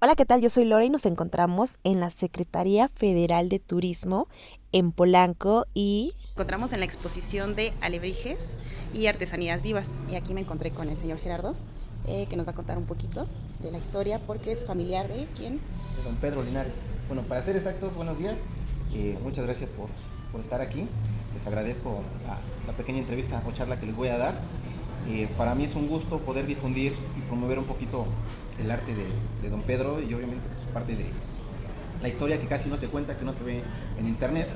Hola, ¿qué tal? Yo soy Lora y nos encontramos en la Secretaría Federal de Turismo en Polanco y encontramos en la exposición de alebrijes y artesanías vivas. Y aquí me encontré con el señor Gerardo, que nos va a contar un poquito de la historia porque es familiar de quién. De don Pedro Linares. Bueno, para ser exactos, buenos días. Muchas gracias por estar aquí. Les agradezco la pequeña entrevista o charla que les voy a dar. Para mí es un gusto poder difundir y promover un poquito el arte de don Pedro y obviamente pues, parte de la historia que casi no se cuenta, que no se ve en internet.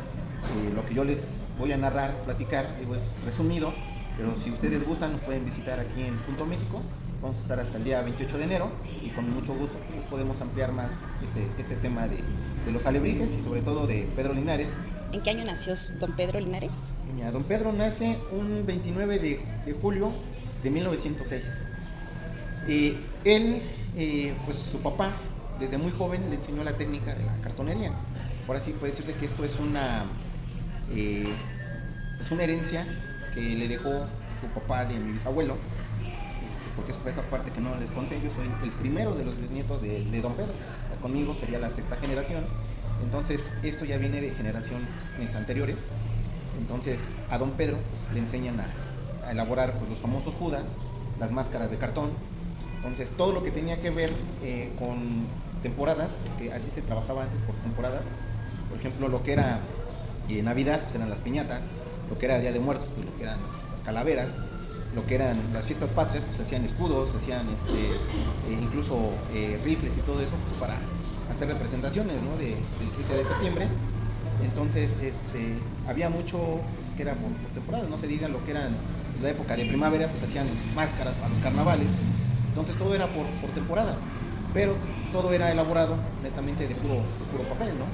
Lo que yo les voy a narrar, platicar, digo, es resumido, pero si ustedes gustan nos pueden visitar aquí en Punto México. Vamos a estar hasta el día 28 de enero y con mucho gusto pues, podemos ampliar más este tema de los alebrijes y sobre todo de Pedro Linares. ¿En qué año nació don Pedro Linares? Mira, don Pedro nace un 29 de julio de 1906. Él, pues su papá, desde muy joven le enseñó la técnica de la cartonería. Ahora sí puede decirse que esto eh, es una herencia que le dejó su papá de mi bisabuelo, porque eso fue esa parte que no les conté. Yo soy el primero de los bisnietos de don Pedro. O sea, conmigo sería la sexta generación. Entonces, esto ya viene de generaciones anteriores. Entonces, a don Pedro pues, le enseñan a elaborar pues, los famosos judas, las máscaras de cartón. Entonces, todo lo que tenía que ver con temporadas, que así se trabajaba antes por temporadas. Por ejemplo, lo que era Navidad, pues eran las piñatas. Lo que era Día de Muertos, pues lo que eran las calaveras. Lo que eran las fiestas patrias, pues hacían escudos, hacían incluso rifles y todo eso pues, para hacer representaciones, ¿no? Del 15 de septiembre. Entonces, había mucho pues, que era por temporada, no se diga lo que eran la época de primavera, pues hacían máscaras para los carnavales. Entonces todo era por temporada, pero todo era elaborado netamente de puro papel, ¿no?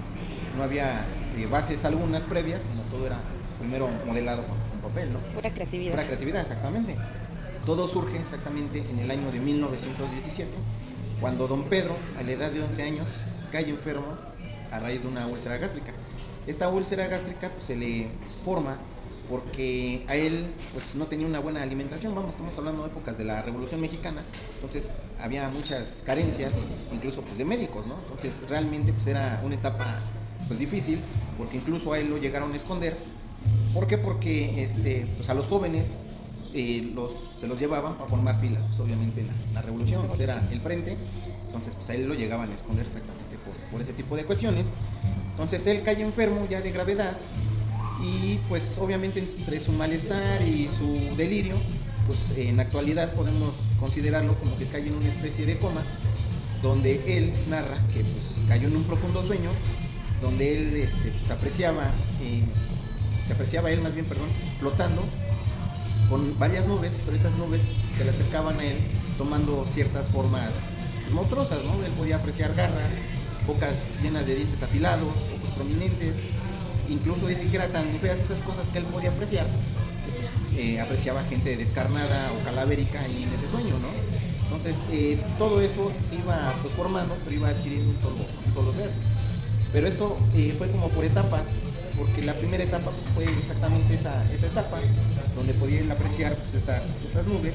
No había bases algunas previas, sino todo era primero modelado con papel, ¿no? Pura creatividad. Pura creatividad, exactamente. Todo surge exactamente en el año de 1917, cuando don Pedro, a la edad de 11 años, cae enfermo a raíz de una úlcera gástrica. Esta úlcera gástrica pues, se le forma porque a él pues, no tenía una buena alimentación. Vamos, estamos hablando de épocas de la Revolución Mexicana, entonces había muchas carencias, incluso pues, de médicos, ¿no? Entonces realmente pues, era una etapa pues, difícil, porque incluso a él lo llegaron a esconder. ¿Por qué? Porque pues, a los jóvenes se los llevaban para formar filas, pues obviamente la revolución pues, era el frente, entonces pues a él lo llegaban a esconder exactamente por ese tipo de cuestiones. Entonces él cae enfermo ya de gravedad y pues obviamente entre su malestar y su delirio, pues en la actualidad podemos considerarlo como que cae en una especie de coma, donde él narra que pues cayó en un profundo sueño, donde él se apreciaba él más bien, perdón, flotando con varias nubes, pero esas nubes se le acercaban a él tomando ciertas formas pues, monstruosas, ¿no? Él podía apreciar garras, bocas llenas de dientes afilados, ojos prominentes, incluso dice que eran tan feas esas cosas que él podía apreciar, que pues, apreciaba gente descarnada o calabérica en ese sueño, ¿no? Entonces, todo eso se iba pues, formando, pero iba adquiriendo un solo ser. Pero esto fue como por etapas, porque la primera etapa pues, fue exactamente esa etapa, donde podía apreciar pues, estas nubes.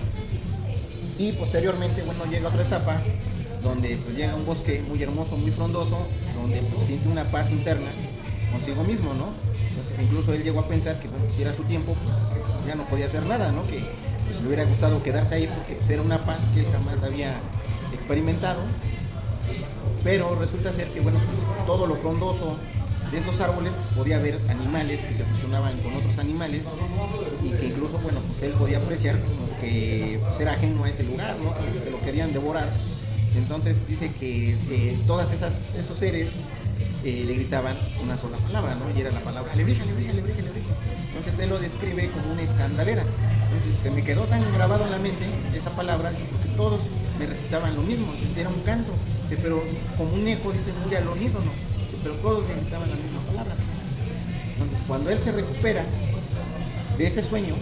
Y posteriormente, bueno, llega otra etapa, donde pues, llega un bosque muy hermoso, muy frondoso, donde pues, siente una paz interna consigo mismo, ¿no? Entonces incluso él llegó a pensar que bueno, si era su tiempo, pues ya no podía hacer nada, ¿no? Que pues, le hubiera gustado quedarse ahí porque pues, era una paz que él jamás había experimentado. Pero resulta ser que, bueno, pues, todo lo frondoso de esos árboles, pues podía haber animales que se fusionaban con otros animales y que incluso, bueno, pues él podía apreciar como que pues, era ajeno a ese lugar, ¿no? Que se lo querían devorar. Entonces dice que todas esos seres le gritaban una sola palabra, ¿no? Y era la palabra alebrije, alebrije, alebrije, alebrije. Entonces él lo describe como una escandalera. Entonces se me quedó tan grabado en la mente esa palabra, porque todos me recitaban lo mismo, era un canto, pero como un eco, dice, muy al unísono, pero todos me gritaban la misma palabra. Entonces cuando él se recupera de ese sueño,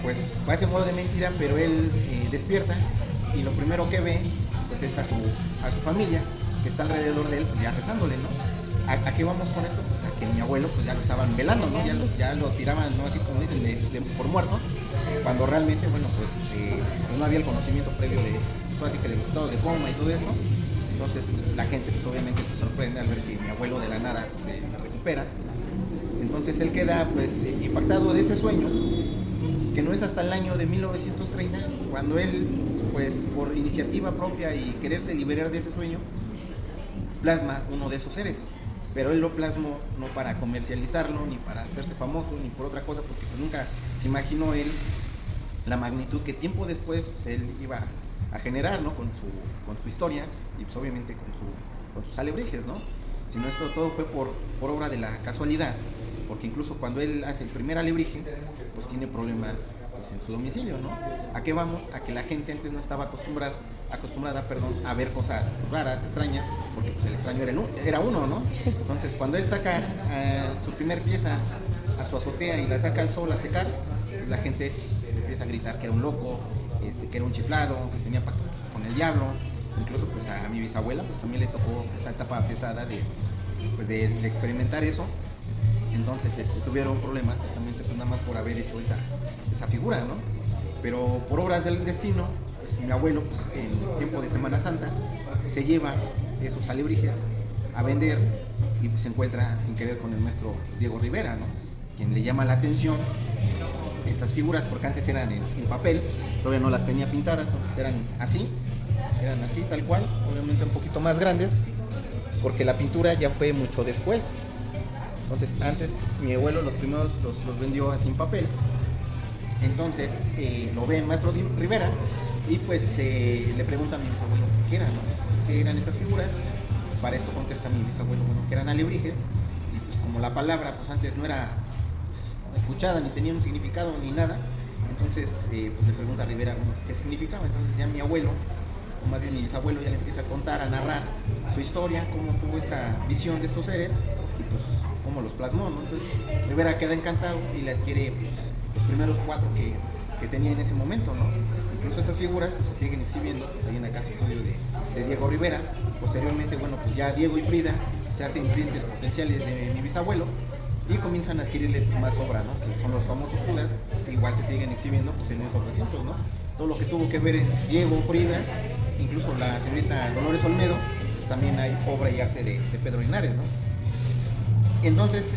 pues parece modo de mentira, pero él despierta y lo primero que ve pues es a su familia que está alrededor de él, pues ya rezándole, ¿no? ¿A qué vamos con esto? Pues a que mi abuelo pues ya lo estaban velando, ¿no? Ya lo tiraban, ¿no? Así como dicen, por muerto, cuando realmente, bueno, pues no había el conocimiento previo de, pues, así que de los estados de coma y todo eso. Entonces pues, la gente pues, obviamente se sorprende al ver que mi abuelo de la nada pues, se recupera. Entonces él queda pues impactado de ese sueño, que no es hasta el año de 1930 cuando él pues por iniciativa propia y quererse liberar de ese sueño plasma uno de esos seres, pero él lo plasmó no para comercializarlo ni para hacerse famoso ni por otra cosa, porque pues, nunca se imaginó él la magnitud que tiempo después pues, él iba a generar, ¿no? con su historia y pues obviamente con sus alebrijes, ¿no? Sino esto todo fue por obra de la casualidad, porque incluso cuando él hace el primer alebrije, pues tiene problemas pues, en su domicilio, ¿no? ¿A qué vamos? A que la gente antes no estaba acostumbrada a ver cosas raras, extrañas, porque pues el extraño era uno, ¿no? Entonces cuando él saca su primer pieza a su azotea y la saca al sol a secar, pues, la gente pues, empieza a gritar que era un loco, que era un chiflado, que tenía pacto con el diablo. Incluso pues a mi bisabuela pues también le tocó esa etapa pesada de experimentar eso. Entonces tuvieron problemas exactamente pues nada más por haber hecho esa figura, ¿no? Pero por obras del destino, pues mi abuelo pues, en tiempo de Semana Santa se lleva esos alebrijes a vender y pues se encuentra sin querer con el maestro Diego Rivera, ¿no? Quien le llama la atención esas figuras, porque antes eran en papel, todavía no las tenía pintadas, entonces eran así tal cual, obviamente un poquito más grandes, porque la pintura ya fue mucho después. Entonces antes mi abuelo los primeros los vendió así en papel. Entonces lo ve el maestro Rivera y pues le pregunta a mi bisabuelo qué eran esas figuras. Para esto contesta mi bisabuelo, bueno, que eran alebrijes, y pues como la palabra pues antes no era escuchada ni tenía un significado ni nada, entonces pues le pregunta a Rivera qué significaba. Entonces ya mi abuelo, o más bien mi bisabuelo, ya le empieza a contar, a narrar su historia, cómo tuvo esta visión de estos seres y pues cómo los plasmó, ¿no? Entonces Rivera queda encantado y le adquiere pues, los primeros 4 que tenía en ese momento, ¿no? Incluso esas figuras pues, se siguen exhibiendo pues, ahí en la casa estudio de Diego Rivera. Posteriormente, bueno, pues ya Diego y Frida se hacen clientes potenciales de mi bisabuelo y comienzan a adquirirle pues, más obra, ¿no? Que son los famosos Judas, que igual se siguen exhibiendo pues, en esos recintos, ¿no? Todo lo que tuvo que ver Diego, Frida, incluso la señorita Dolores Olmedo, pues también hay obra y arte de Pedro Linares, ¿no? Entonces,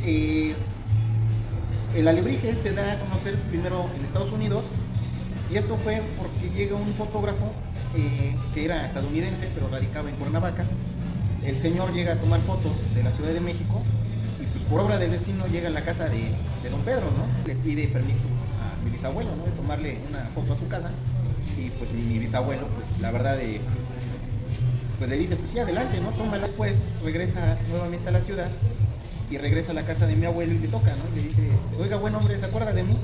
el alebrije se da a conocer primero en Estados Unidos, y esto fue porque llega un fotógrafo que era estadounidense, pero radicaba en Cuernavaca. El señor llega a tomar fotos de la Ciudad de México, y pues por obra del destino llega a la casa de don Pedro, ¿no? Le pide permiso a mi bisabuelo, ¿no? De tomarle una foto a su casa, y pues mi bisabuelo, pues la verdad, pues le dice, pues sí, adelante, ¿no? Tómala. Después regresa nuevamente a la ciudad, y regresa a la casa de mi abuelo y le toca, ¿no? Y le dice, oiga, buen hombre, ¿se acuerda de mí?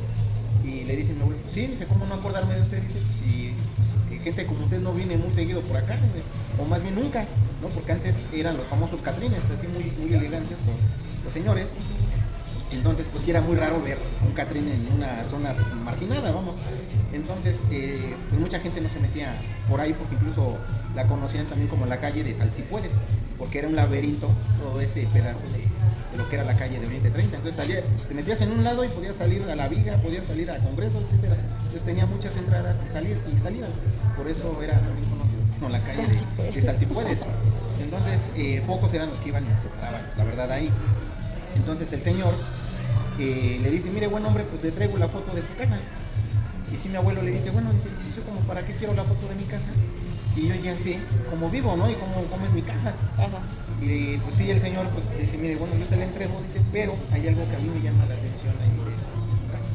Y le dice mi abuelo, pues sí, dice, ¿cómo no acordarme de usted? Dice, pues si pues, gente como usted no viene muy seguido por acá, o más bien nunca, ¿no? Porque antes eran los famosos catrines, así muy elegantes los señores. Entonces, pues sí era muy raro ver un catrín en una zona pues, marginada, vamos. Entonces, pues mucha gente no se metía por ahí, porque incluso la conocían también como la calle de Salsipuedes, porque era un laberinto todo ese pedazo de lo que era la calle de Oriente 30. Entonces te metías en un lado y podías salir a la Viga, podías salir al Congreso, etc. Entonces tenía muchas entradas y salidas. Por eso era también conocido como la calle de Salsipuedes. Entonces, pocos eran los que iban y se paraban, la verdad, ahí. Entonces el señor le dice, mire, buen hombre, pues le traigo la foto de su casa. Y si mi abuelo le dice, bueno, dice, yo como, ¿para qué quiero la foto de mi casa? Si yo ya sé cómo vivo, ¿no? Y cómo es mi casa. Ajá. Y pues sí, el señor pues dice, mire, bueno, yo se la entrego, dice, pero hay algo que a mí me llama la atención ahí de su casa.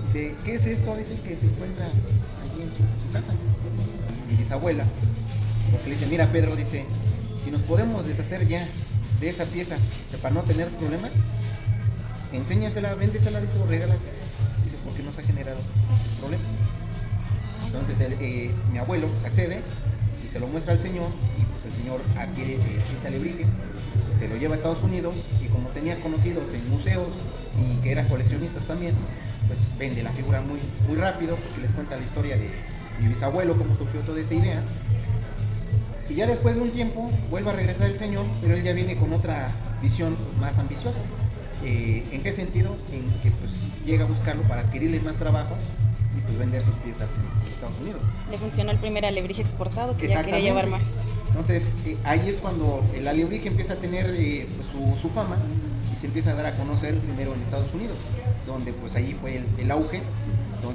Dice, ¿qué es esto? Dice que se encuentra allí en su casa. Mi bisabuela, porque le dice, mira, Pedro, dice, si nos podemos deshacer ya de esa pieza, para no tener problemas, enséñasela, véndesela, dice, o regálasela. Dice, porque nos ha generado problemas. Entonces mi abuelo pues, accede y se lo muestra al señor, y pues el señor adquiere ese alebrije, se lo lleva a Estados Unidos, y como tenía conocidos en museos y que eran coleccionistas también, pues vende la figura muy rápido, porque les cuenta la historia de mi bisabuelo, cómo surgió toda esta idea. Y ya después de un tiempo vuelve a regresar el señor, pero él ya viene con otra visión pues, más ambiciosa. ¿En qué sentido? En que pues, llega a buscarlo para adquirirle más trabajo, y pues vender sus piezas en Estados Unidos. Le funcionó el primer alebrije exportado que ya quería llevar más. Entonces ahí es cuando el alebrije empieza a tener pues, su fama y se empieza a dar a conocer primero en Estados Unidos, donde pues ahí fue el auge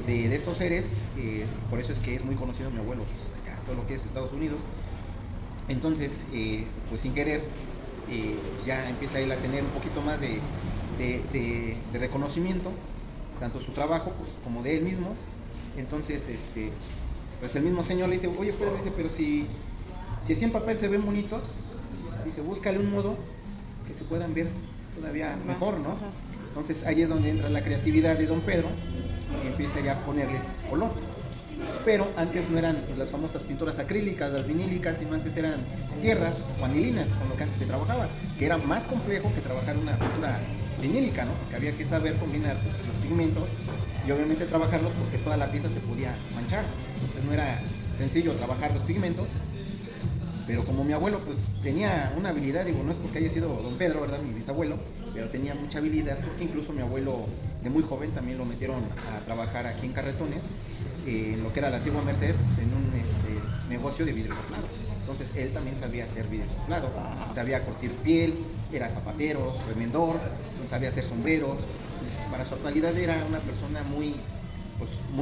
de estos seres, por eso es que es muy conocido mi abuelo, pues, allá, todo lo que es Estados Unidos. Entonces, pues sin querer, pues ya empieza él a tener un poquito más de reconocimiento, tanto su trabajo pues, como de él mismo. Entonces, pues el mismo señor le dice, oye Pedro, dice, pero si así en papel se ven bonitos, dice, búscale un modo que se puedan ver todavía mejor, ¿no? Entonces ahí es donde entra la creatividad de don Pedro y empieza ya a ponerles color. Pero antes no eran pues, las famosas pinturas acrílicas, las vinílicas, sino antes eran tierras o anilinas, con lo que antes se trabajaba, que era más complejo que trabajar una pintura vinílica, ¿no? Porque había que saber combinar pues, los pigmentos y obviamente trabajarlos porque toda la pieza se podía manchar. Entonces no era sencillo trabajar los pigmentos, pero como mi abuelo pues tenía una habilidad, digo, no es porque haya sido don Pedro, ¿verdad? Mi bisabuelo, pero tenía mucha habilidad, porque incluso mi abuelo de muy joven también lo metieron a trabajar aquí en Carretones, en lo que era la antigua Merced, en un negocio de vidrio soplado. Entonces él también sabía hacer vidrio soplado, sabía curtir piel, era zapatero, remendor, sabía hacer sombreros. Entonces, para su actualidad era una persona muy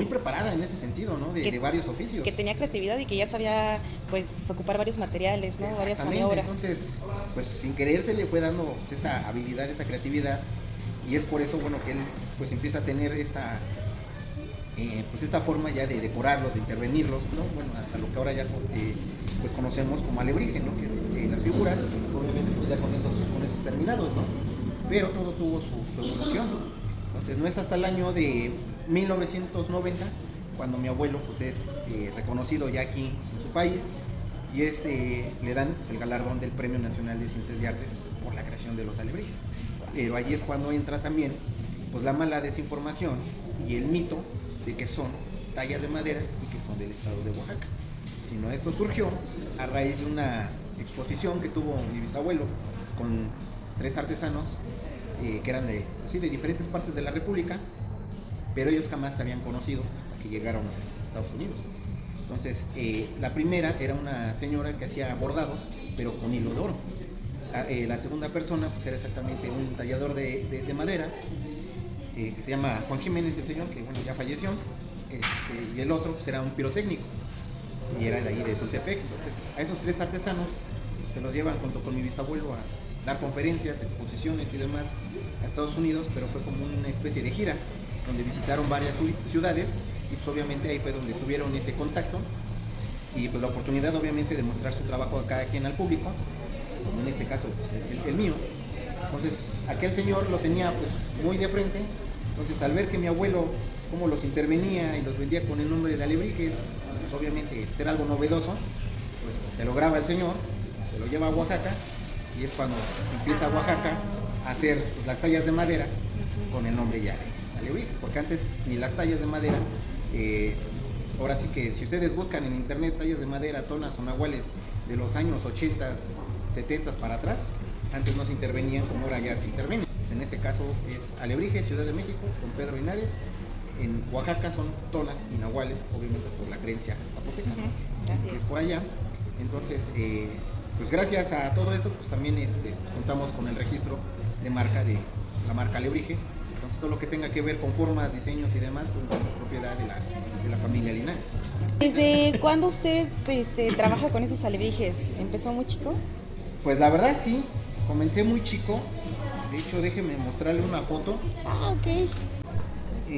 preparada en ese sentido, ¿no? De varios oficios. Que tenía creatividad y que ya sabía, pues, ocupar varios materiales, ¿no? Varias maniobras. Entonces, pues, sin querer se le fue dando pues, esa habilidad, esa creatividad, y es por eso, bueno, que él, pues, empieza a tener esta forma ya de decorarlos, de intervenirlos, ¿no? Bueno, hasta lo que ahora ya, pues, conocemos como alebrije, ¿no? Que es las figuras, obviamente, pues, ya con esos terminados, ¿no? Pero todo tuvo su evolución. Entonces, no es hasta el año de 1990 cuando mi abuelo pues es reconocido ya aquí en su país y le dan pues, el galardón del Premio Nacional de Ciencias y Artes por la creación de los alebrijes. Pero ahí es cuando entra también pues la mala desinformación y el mito de que son tallas de madera y que son del estado de Oaxaca. Sino esto surgió a raíz de una exposición que tuvo mi bisabuelo con 3 artesanos que eran de diferentes partes de la República, pero ellos jamás se habían conocido hasta que llegaron a Estados Unidos. Entonces, la primera era una señora que hacía bordados, pero con hilo de oro. La segunda persona pues, era exactamente un tallador de madera, que se llama Juan Jiménez, el señor, que bueno, ya falleció, y el otro pues, era un pirotécnico, y era de ahí de Tultepec. Entonces, a esos 3 artesanos se los llevan junto con mi bisabuelo a dar conferencias, exposiciones y demás a Estados Unidos, pero fue como una especie de gira donde visitaron varias ciudades y pues obviamente ahí fue donde tuvieron ese contacto y pues la oportunidad obviamente de mostrar su trabajo a cada quien al público, como en este caso pues, el mío. Entonces aquel señor lo tenía pues muy de frente, entonces al ver que mi abuelo cómo los intervenía y los vendía con el nombre de alebrijes, pues obviamente ser algo novedoso, pues se lo graba el señor, se lo lleva a Oaxaca y es cuando empieza Oaxaca a hacer pues, las tallas de madera con el nombre ya de alebrijes, porque antes ni las tallas de madera, ahora sí que si ustedes buscan en internet tallas de madera, tonas o nahuales de los años 80s, 70s para atrás, antes no se intervenían como ahora ya se intervienen. Pues en este caso es alebrije, Ciudad de México, con Pedro Linares. En Oaxaca son tonas y nahuales, obviamente por la creencia zapoteca, que es por allá. Entonces, pues gracias a todo esto, pues también contamos con el registro de marca de la marca alebrije. Entonces todo lo que tenga que ver con formas, diseños y demás, pues es propiedad de la familia Linares. ¿Desde cuándo usted trabaja con esos alebrijes? ¿Empezó muy chico? Pues la verdad sí, comencé muy chico. De hecho, déjeme mostrarle una foto. Ah, ok.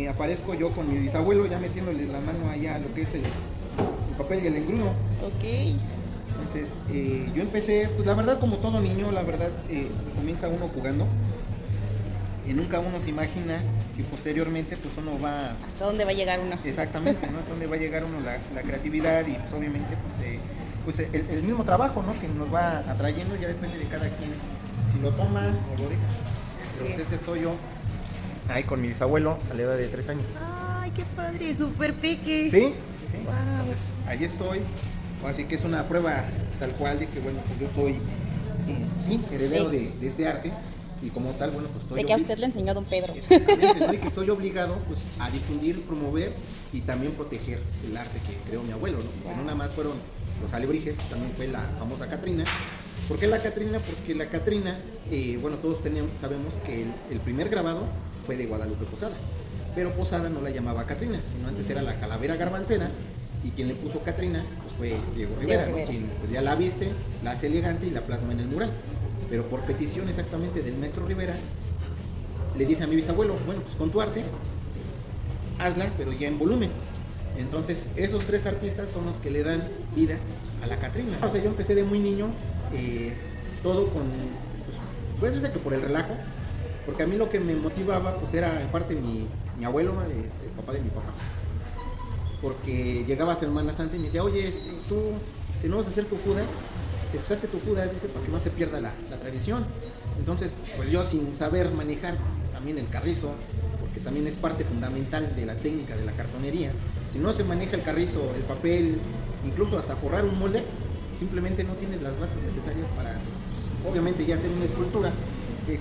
Aparezco yo con mi bisabuelo ya metiéndole la mano allá a lo que es el papel y el engrudo. Ok. Entonces yo empecé, pues la verdad como todo niño, la verdad comienza uno jugando y nunca uno se imagina que posteriormente pues uno va... ¿Hasta dónde va a llegar uno? Exactamente, ¿no? Hasta dónde va a llegar uno la creatividad y pues obviamente pues el mismo trabajo, ¿no? Que nos va atrayendo, ya depende de cada quien si lo toma o lo deja. Pero pues este soy yo, ahí con mi bisabuelo a la edad de 3 años. Ay, qué padre, súper peque. Sí. Wow. Entonces ahí estoy, así que es una prueba tal cual de que bueno, pues yo soy heredero de este arte. Y como tal, bueno, pues estoy... De que a usted le enseñó don Pedro. Exactamente, ¿no? Y que estoy obligado pues, a difundir, promover y también proteger el arte que creó mi abuelo, ¿no? Que no nada más fueron los alebrijes, también fue la famosa Catrina. ¿Por qué la Catrina? Porque la Catrina, bueno, todos sabemos que el primer grabado fue de Guadalupe Posada, pero Posada no la llamaba Catrina, sino antes era la calavera garbancera, y quien le puso Catrina pues fue Diego Rivera, ¿no? Quien pues ya la viste, la hace elegante y la plasma en el mural. Pero por petición exactamente del maestro Rivera, le dice a mi bisabuelo, bueno, pues con tu arte, hazla, pero ya en volumen. Entonces, esos 3 artistas son los que le dan vida a la Catrina. O sea, yo empecé de muy niño, todo con, pues decirse que por el relajo, porque a mí lo que me motivaba, pues era en parte mi abuelo, el papá de mi papá. Porque llegaba Semana Santa y me decía, oye, tú, si no vas a hacer tu Judas, si usaste tu Judas, dice, para que no se pierda la tradición. Entonces, pues yo sin saber manejar también el carrizo, porque también es parte fundamental de la técnica de la cartonería, si no se maneja el carrizo, el papel, incluso hasta forrar un molde, simplemente no tienes las bases necesarias para, pues, obviamente ya hacer una escultura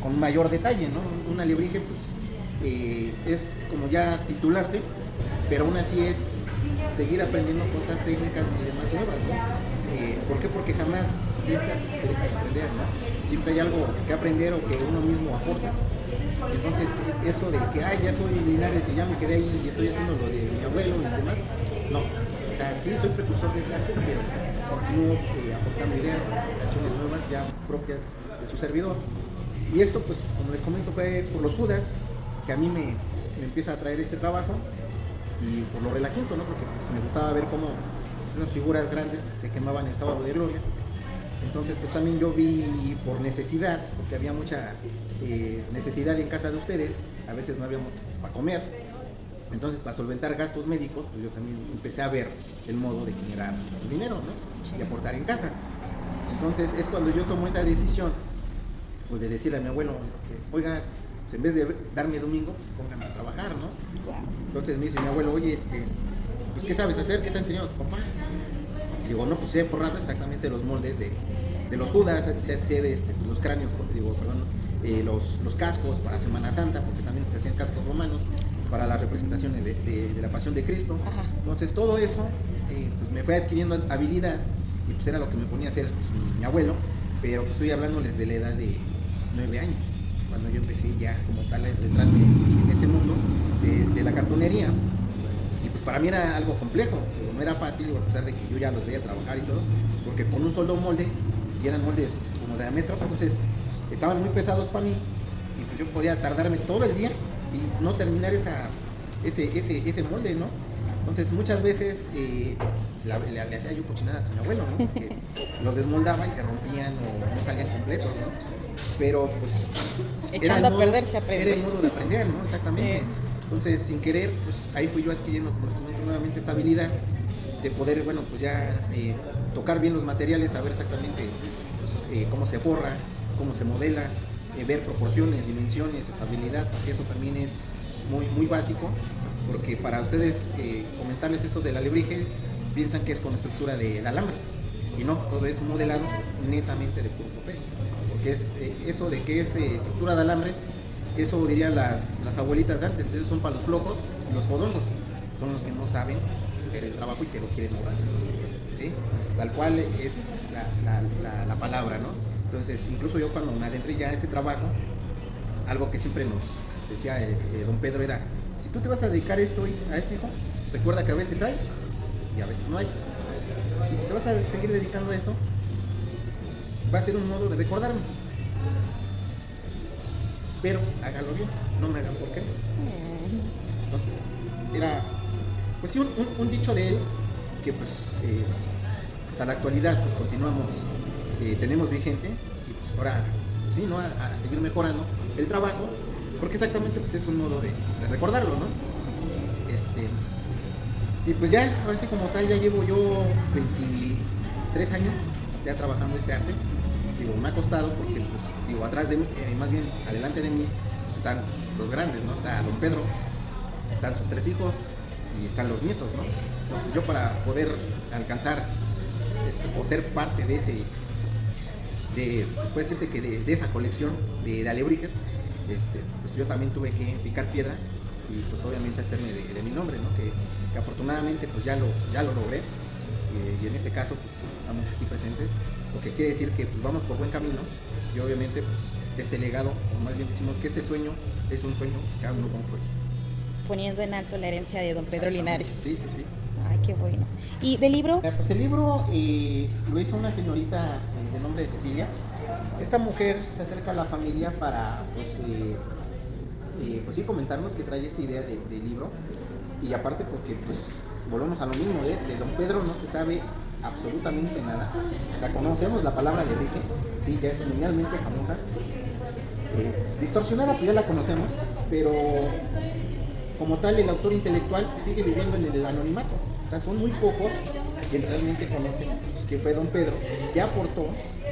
con mayor detalle, ¿no? Un alebrije, pues, es como ya titularse, pero aún así es seguir aprendiendo cosas técnicas y demás nuevas, ¿no? ¿Por qué? Porque jamás de este arte se deja de aprender, ¿no? Siempre hay algo que aprender o que uno mismo aporta. Entonces, eso de que, ya soy Linares y ya me quedé ahí y estoy haciendo lo de mi abuelo y demás, no. O sea, sí soy precursor de este arte, pero continúo aportando ideas, creaciones nuevas ya propias de su servidor. Y esto, pues, como les comento, fue por los Judas, que a mí me empieza a traer este trabajo, y por lo relajento, ¿no? Porque pues, me gustaba ver cómo pues, esas figuras grandes se quemaban el sábado de gloria. Entonces, pues también yo vi por necesidad, porque había mucha necesidad en casa de ustedes, a veces no había pues, para comer. Entonces, para solventar gastos médicos, pues yo también empecé a ver el modo de generar pues, dinero, ¿no? Sí. Y aportar en casa. Entonces, es cuando yo tomo esa decisión, pues de decirle a mi abuelo, oiga, pues, en vez de darme domingo, pues pónganme a trabajar, ¿no? Entonces me dice mi abuelo, oye, pues ¿qué sabes hacer? ¿Qué te ha enseñado tu papá? Digo, no, pues sé forrar exactamente los moldes de los Judas, sé hacer los cráneos, los cascos para Semana Santa, porque también se hacían cascos romanos para las representaciones de la Pasión de Cristo. Ajá. Entonces todo eso pues me fue adquiriendo habilidad y pues era lo que me ponía a hacer pues, mi abuelo, pero pues estoy hablándoles de la edad de 9 años, cuando yo empecé ya como tal a entrarme en este mundo de la cartonería. Y pues para mí era algo complejo, pero no era fácil, a pesar de que yo ya los veía trabajar y todo, porque con un solo molde, y eran moldes pues, como de diámetro, entonces estaban muy pesados para mí, y pues yo podía tardarme todo el día y no terminar ese molde, ¿no? Entonces muchas veces le hacía yo cochinadas a mi abuelo, ¿no? Porque los desmoldaba y se rompían o no salían completos, ¿no? Pero pues echando a perder se aprende. Era el modo de aprender, ¿no? Exactamente. Entonces, sin querer, pues ahí fui yo adquiriendo, como les comento, nuevamente esta habilidad de poder, bueno, pues ya tocar bien los materiales, saber exactamente pues, cómo se forra, cómo se modela, ver proporciones, dimensiones, estabilidad, porque eso también es muy, muy básico, porque para ustedes comentarles esto del alebrije, piensan que es con estructura de alambre, y no, todo es modelado netamente de puro papel, porque es eso de que es estructura de alambre. Eso dirían las abuelitas de antes, esos son para los flojos y los fodongos, son los que no saben hacer el trabajo y se lo quieren lograr, ¿sí? Entonces, tal cual es la palabra, ¿no? Entonces, incluso yo cuando me adentré ya a este trabajo, algo que siempre nos decía don Pedro era, si tú te vas a dedicar a esto, hijo, recuerda que a veces hay y a veces no hay. Y si te vas a seguir dedicando a esto, va a ser un modo de recordarme. Pero hágalo bien, no me hagan porquerías. Entonces, era pues sí, un dicho de él que pues hasta la actualidad pues continuamos, tenemos vigente y pues ahora sí, ¿no? A seguir mejorando el trabajo, porque exactamente pues es un modo de recordarlo, ¿no? Y pues ya, ahora sí como tal, ya llevo yo 23 años ya trabajando este arte. Digo, me ha costado porque, pues, digo, atrás de mí, más bien adelante de mí, pues están los grandes, ¿no? Está don Pedro, están sus 3 hijos y están los nietos, ¿no? Entonces yo para poder alcanzar o ser parte de ese, de esa colección de alebrijes, pues yo también tuve que picar piedra y pues obviamente hacerme de mi nombre, ¿no? Que afortunadamente pues ya lo logré, y en este caso pues estamos aquí presentes, lo que quiere decir que pues vamos por buen camino, y obviamente pues este legado, o más bien decimos que este sueño es un sueño que cada uno cumple. Poniendo en alto la herencia de don Pedro Linares. Sí. Ay, qué bueno. ¿Y del libro? Pues el libro lo hizo una señorita de nombre de Cecilia. Esta mujer se acerca a la familia para pues sí comentarnos que trae esta idea de libro, y aparte porque pues volvemos a lo mismo, de don Pedro no se sabe absolutamente nada. O sea, conocemos la palabra alebrije, sí, ya es mundialmente famosa, distorsionada pues ya la conocemos, pero como tal el autor intelectual sigue viviendo en el anonimato. O sea, son muy pocos quienes realmente conocen pues, que fue don Pedro, que aportó,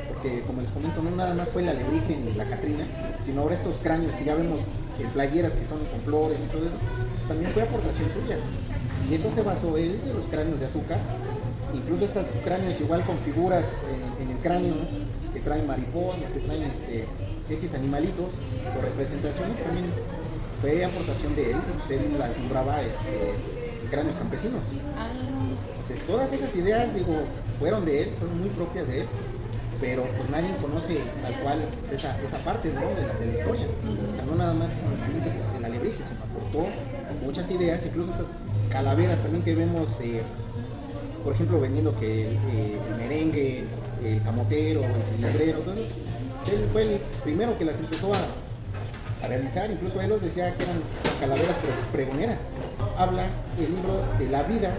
porque como les comento, no nada más fue la alebrije ni la Catrina, sino ahora estos cráneos que ya vemos en playeras que son con flores y todo eso, pues también fue aportación suya. Y eso se basó él de los cráneos de azúcar, incluso estos cráneos igual con figuras en el cráneo, ¿no? Que traen mariposas, que traen X animalitos o representaciones, también fue aportación de él, pues él las nombraba cráneos campesinos. Entonces todas esas ideas, digo, fueron de él, fueron muy propias de él, pero pues nadie conoce tal cual pues, esa parte, ¿no? de la historia. O sea, no nada más como los clientes en la alebrije, sino aportó muchas ideas, incluso estas calaveras también que vemos, por ejemplo, vendiendo que el merengue, el camotero, el cilindrero, entonces él fue el primero que las empezó a realizar, incluso él los decía que eran calaveras pregoneras. Habla el libro de la vida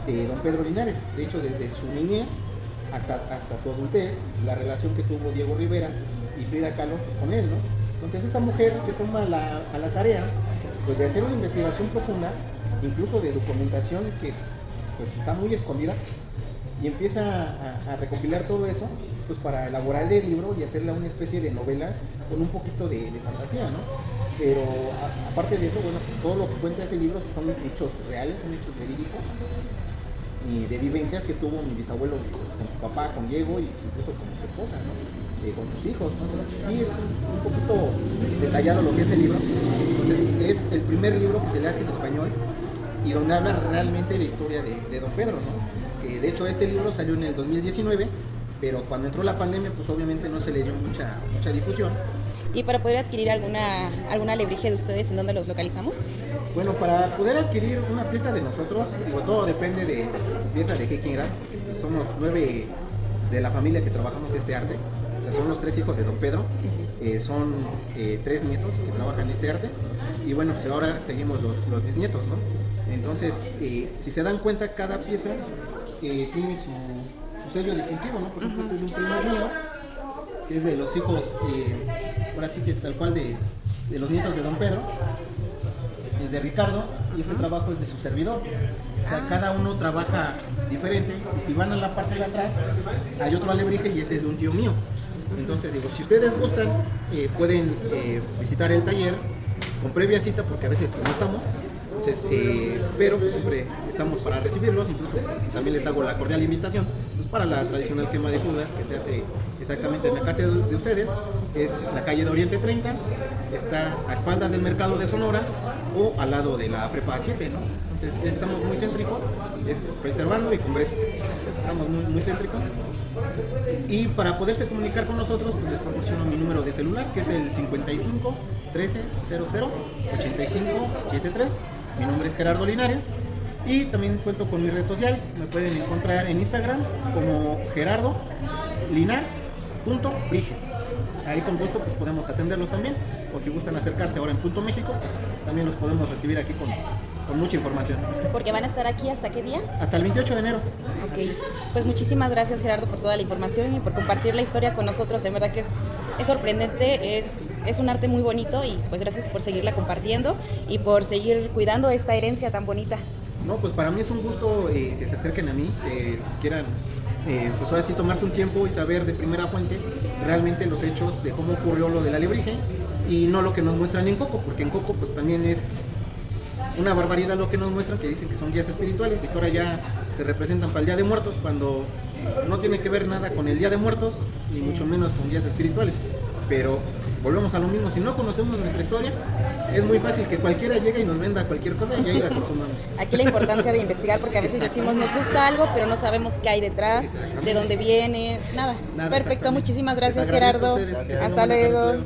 de don Pedro Linares, de hecho desde su niñez hasta su adultez, la relación que tuvo Diego Rivera y Frida Kahlo pues, con él, ¿no? Entonces esta mujer se toma a la tarea pues, de hacer una investigación profunda, incluso de documentación que pues, está muy escondida, y empieza a recopilar todo eso pues, para elaborar el libro y hacerla una especie de novela con un poquito de fantasía, ¿no? Pero aparte de eso, bueno, pues todo lo que cuenta ese libro son hechos reales, son hechos verídicos, y de vivencias que tuvo mi bisabuelo pues, con su papá, con Diego, y pues, incluso con su esposa, ¿no? Con sus hijos. Entonces sí es un poquito detallado lo que es el libro. Entonces es el primer libro que se le hace en español y donde habla realmente la historia de don Pedro, ¿no? Que de hecho este libro salió en el 2019, pero cuando entró la pandemia pues obviamente no se le dio mucha difusión. ¿Y para poder adquirir alguna alebrije de ustedes, en dónde los localizamos? Bueno, para poder adquirir una pieza de nosotros, digo, todo depende de pieza de qué quieran. Somos 9 de la familia que trabajamos este arte. O sea, son los 3 hijos de don Pedro. Son 3 nietos que trabajan este arte. Y bueno, pues ahora seguimos los bisnietos, ¿no? Entonces, si se dan cuenta, cada pieza tiene su sello distintivo, ¿no? Por ejemplo, este es un primo mío, que es de los hijos, ahora sí que tal cual de los nietos de don Pedro, es de Ricardo, y este trabajo es de su servidor. O sea, cada uno trabaja diferente, y si van a la parte de atrás, hay otro alebrije, y ese es de un tío mío. Entonces digo, si ustedes gustan, pueden visitar el taller con previa cita, porque a veces pues, no estamos. Entonces, pero pues, siempre estamos para recibirlos, incluso pues, también les hago la cordial invitación pues, para la tradicional quema de Judas que se hace exactamente en la casa de ustedes, que es la calle de Oriente 30, está a espaldas del mercado de Sonora o al lado de la prepa 7, ¿no? Entonces estamos muy céntricos, es Fray Servando y Congreso, entonces estamos muy céntricos. Y para poderse comunicar con nosotros, pues les proporciono mi número de celular, que es el 55 13 00 85 73. Mi nombre es Gerardo Linares y también cuento con mi red social. Me pueden encontrar en Instagram como Gerardo Linar.brige. Ahí con gusto pues podemos atenderlos también. O si gustan acercarse ahora en Punto México, pues también los podemos recibir aquí con mucha información. Porque van a estar aquí ¿hasta qué día? Hasta el 28 de enero. Ok, pues muchísimas gracias Gerardo por toda la información y por compartir la historia con nosotros. En verdad que es sorprendente, es un arte muy bonito y pues gracias por seguirla compartiendo y por seguir cuidando esta herencia tan bonita. No, pues para mí es un gusto que se acerquen a mí, que quieran pues ahora sí tomarse un tiempo y saber de primera fuente realmente los hechos de cómo ocurrió lo del alebrije y no lo que nos muestran en Coco, porque en Coco pues también es una barbaridad lo que nos muestran, que dicen que son guías espirituales y que ahora ya se representan para el Día de Muertos, cuando no tiene que ver nada con el Día de Muertos, ni mucho menos con guías espirituales. Pero volvemos a lo mismo, si no conocemos nuestra historia, es muy fácil que cualquiera llegue y nos venda cualquier cosa y ahí la consumamos. Aquí la importancia de investigar, porque a veces decimos nos gusta algo, pero no sabemos qué hay detrás, de dónde viene, nada. Perfecto, muchísimas gracias, Gerardo. Hasta luego.